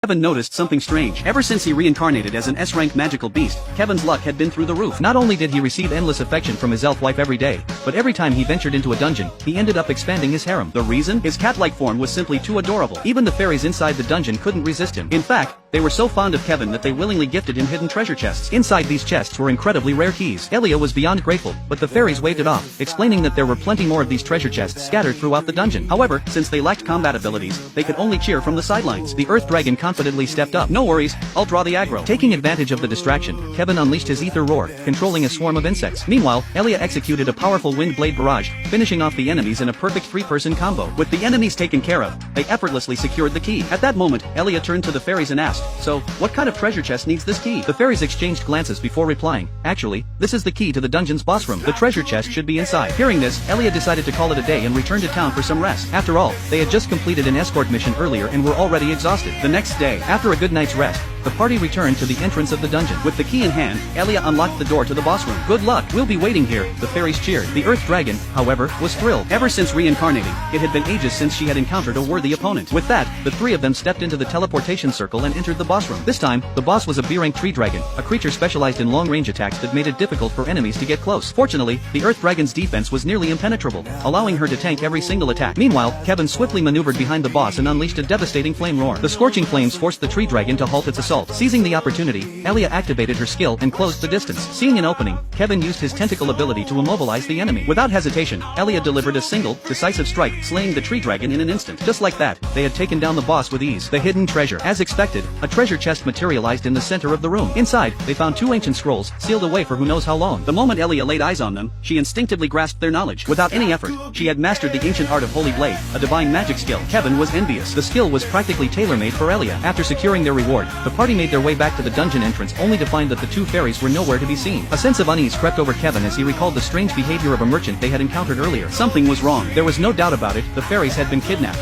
Kevin noticed something strange. Ever since he reincarnated as an S-rank magical beast, Kevin's luck had been through the roof. Not only did he receive endless affection from his elf wife every day, but every time he ventured into a dungeon, he ended up expanding his harem. The reason? His cat-like form was simply too adorable. Even the fairies inside the dungeon couldn't resist him. In fact, they were so fond of Kevin that they willingly gifted him hidden treasure chests. Inside these chests were incredibly rare keys. Elia was beyond grateful, but the fairies waved it off, explaining that there were plenty more of these treasure chests scattered throughout the dungeon. However, since they lacked combat abilities, they could only cheer from the sidelines. The Earth Dragon confidently stepped up. No worries, I'll draw the aggro. Taking advantage of the distraction, Kevin unleashed his ether roar, controlling a swarm of insects. Meanwhile, Elia executed a powerful wind blade barrage, finishing off the enemies in a perfect three-person combo. With the enemies taken care of, they effortlessly secured the key. At that moment, Elia turned to the fairies and asked, "So, what kind of treasure chest needs this key?" The fairies exchanged glances before replying, "Actually, this is the key to the dungeon's boss room. The treasure chest should be inside." Hearing this, Elia decided to call it a day and return to town for some rest. After all, they had just completed an escort mission earlier and were already exhausted. The next day, after a good night's rest, the party returned to the entrance of the dungeon. With the key in hand, Elia unlocked the door to the boss room. "Good luck, we'll be waiting here," the fairies cheered. The Earth Dragon, however, was thrilled. Ever since reincarnating, it had been ages since she had encountered a worthy opponent. With that, the three of them stepped into the teleportation circle and entered the boss room. This time, the boss was a B-rank tree dragon, a creature specialized in long-range attacks that made it difficult for enemies to get close. Fortunately, the Earth Dragon's defense was nearly impenetrable, allowing her to tank every single attack. Meanwhile, Kevin swiftly maneuvered behind the boss and unleashed a devastating flame roar. The scorching flames forced the tree dragon to halt its assault. Seizing the opportunity, Elia activated her skill and closed the distance. Seeing an opening, Kevin used his tentacle ability to immobilize the enemy. Without hesitation, Elia delivered a single, decisive strike, slaying the tree dragon in an instant. Just like that, they had taken down the boss with ease. The hidden treasure. As expected, a treasure chest materialized in the center of the room. Inside, they found two ancient scrolls, sealed away for who knows how long. The moment Elia laid eyes on them, she instinctively grasped their knowledge. Without any effort, she had mastered the ancient art of Holy Blade, a divine magic skill. Kevin was envious. The skill was practically tailor-made for Elia. After securing their reward, the party made their way back to the dungeon entrance only to find that the two fairies were nowhere to be seen. A sense of unease crept over Kevin as he recalled the strange behavior of a merchant they had encountered earlier. Something was wrong. There was no doubt about it, the fairies had been kidnapped.